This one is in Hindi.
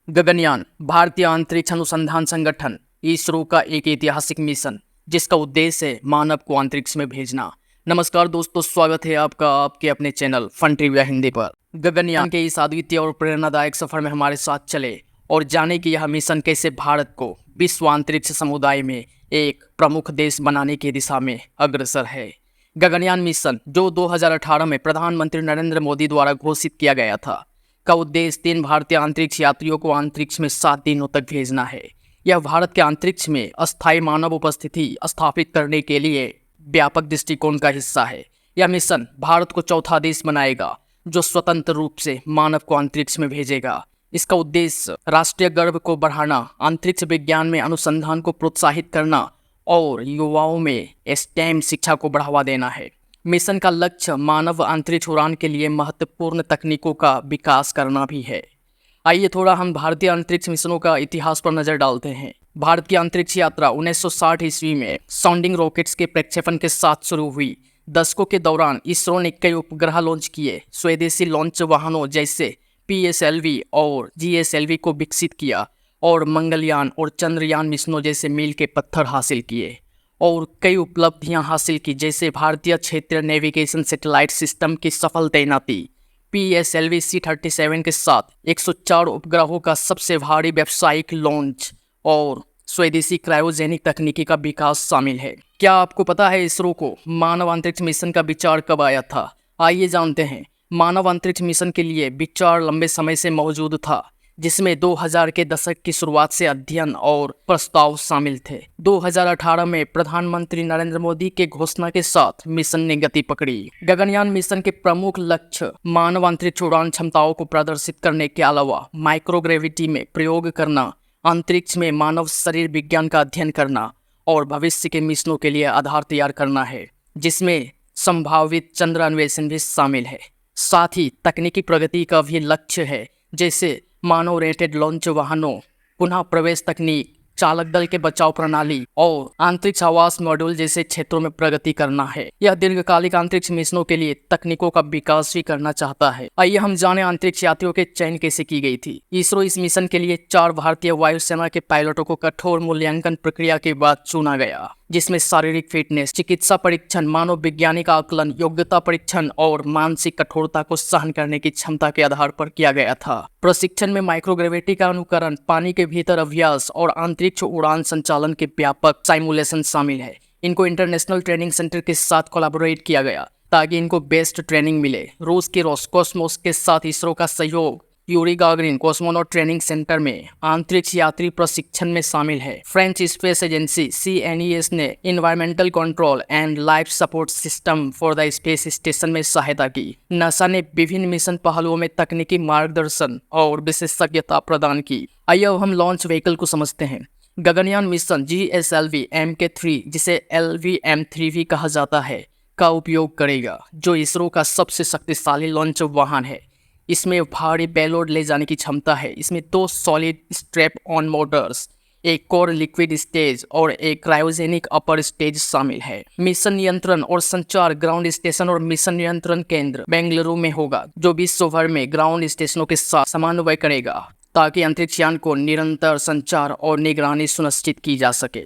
गगनयान भारतीय अंतरिक्ष अनुसंधान संगठन इसरो का एक ऐतिहासिक मिशन जिसका उद्देश्य है मानव को अंतरिक्ष में भेजना। नमस्कार दोस्तों, स्वागत है आपका आपके अपने चैनल फन ट्रिविया हिंदी पर। गगनयान के इस अद्वितीय और प्रेरणादायक सफर में हमारे साथ चले और जाने कि यह मिशन कैसे भारत को विश्व अंतरिक्ष समुदाय में एक प्रमुख देश बनाने की दिशा में अग्रसर है। गगनयान मिशन जो 2018 में प्रधानमंत्री नरेंद्र मोदी द्वारा घोषित किया गया था का उद्देश्य 3 भारतीय अंतरिक्ष यात्रियों को अंतरिक्ष में 7 दिनों तक भेजना है। यह भारत के अंतरिक्ष में अस्थायी मानव उपस्थिति स्थापित करने के लिए व्यापक दृष्टिकोण का हिस्सा है। यह मिशन भारत को चौथा देश बनाएगा जो स्वतंत्र रूप से मानव को अंतरिक्ष में भेजेगा। इसका उद्देश्य राष्ट्रीय गर्व को बढ़ाना, अंतरिक्ष विज्ञान में अनुसंधान को प्रोत्साहित करना और युवाओं में स्टेम शिक्षा को बढ़ावा देना है। मिशन का लक्ष्य मानव अंतरिक्ष उड़ान के लिए महत्वपूर्ण तकनीकों का विकास करना भी है। आइए थोड़ा हम भारतीय अंतरिक्ष मिशनों का इतिहास पर नजर डालते हैं। भारत की अंतरिक्ष यात्रा 1960 ईस्वी में साउंडिंग रॉकेट्स के प्रक्षेपण के साथ शुरू हुई। दशकों के दौरान इसरो ने कई उपग्रह लॉन्च किए, स्वदेशी लॉन्च वाहनों जैसे PSLV और GSLV को विकसित किया और मंगलयान और चंद्रयान मिशनों जैसे मील के पत्थर हासिल किए और कई उपलब्धियां हासिल की, जैसे भारतीय क्षेत्रीय नेविगेशन सैटेलाइट सिस्टम की सफल तैनाती। PSLV C-37 के साथ 104 उपग्रहों का सबसे भारी व्यावसायिक लॉन्च और स्वदेशी क्रायोजेनिक तकनीकी का विकास शामिल है। क्या आपको पता है इसरो को मानव अंतरिक्ष मिशन का विचार कब आया था? आइए जानते हैं। मानव अंतरिक्ष मिशन के लिए विचार लंबे समय से मौजूद था, जिसमें 2000 के दशक की शुरुआत से अध्ययन और प्रस्ताव शामिल थे। 2018 में प्रधानमंत्री नरेंद्र मोदी के घोषणा के साथ मिशन ने गति पकड़ी। गगनयान मिशन के प्रमुख लक्ष्य मानव अंतरिक्ष उड़ान क्षमताओं को प्रदर्शित करने के अलावा माइक्रोग्रेविटी में प्रयोग करना, अंतरिक्ष में मानव शरीर विज्ञान का अध्ययन करना और भविष्य के मिशनों के लिए आधार तैयार करना है, जिसमें संभावित चंद्र अन्वेषण भी शामिल है। साथ ही तकनीकी प्रगति का भी लक्ष्य है, जैसे मानव रेटेड लॉन्च वाहनों, पुनः प्रवेश तकनीक, चालक दल के बचाव प्रणाली और अंतरिक्ष आवास मॉड्यूल जैसे क्षेत्रों में प्रगति करना है। यह दीर्घकालिक अंतरिक्ष मिशनों के लिए तकनीकों का विकास भी करना चाहता है। आइए हम जाने अंतरिक्ष यात्रियों के चयन कैसे की गई थी। इसरो इस मिशन के लिए 4 भारतीय वायुसेना के पायलटों को कठोर मूल्यांकन प्रक्रिया के बाद चुना गया, जिसमें शारीरिक फिटनेस, चिकित्सा परीक्षण, मानव वैज्ञानिक आकलन, योग्यता परीक्षण और मानसिक कठोरता को सहन करने की क्षमता के आधार पर किया गया था। प्रशिक्षण में माइक्रोग्रेविटी का अनुकरण, पानी के भीतर अभ्यास और अंतरिक्ष उड़ान संचालन के व्यापक साइमुलेशन शामिल है। इनको इंटरनेशनल ट्रेनिंग सेंटर के साथ कोलैबोरेट किया गया ताकि इनको बेस्ट ट्रेनिंग मिले। रूस के रोसकॉस्मोस के साथ इसरो का सहयोग Yuri Gagarin cosmonaut training centre में अंतरिक्ष यात्री प्रशिक्षण में शामिल है। फ्रेंच स्पेस एजेंसी CNES ने environmental control and life support system for the space station में सहायता की। नासा ने विभिन्न मिशन पहलुओं में तकनीकी मार्गदर्शन और विशेषज्ञता प्रदान की। आइए अब हम लॉन्च व्हीकल को समझते हैं। गगनयान मिशन GSLV Mk3, जिसे LV-M3 भी कहा जाता है, का उपयोग करेगा, जो इसरो का सबसे शक्तिशाली लॉन्च वाहन है। इसमें भारी पेलोड ले जाने की क्षमता है। इसमें 2 सॉलिड स्ट्रैप ऑन मोटर्स, एक कोर लिक्विड स्टेज और एक क्रायोजेनिक अपर स्टेज शामिल है। मिशन नियंत्रण और संचार ग्राउंड स्टेशन और मिशन नियंत्रण केंद्र बेंगलुरु में होगा, जो विश्व भर में ग्राउंड स्टेशनों के साथ समन्वय करेगा ताकि अंतरिक्ष यान को निरंतर संचार और निगरानी सुनिश्चित की जा सके।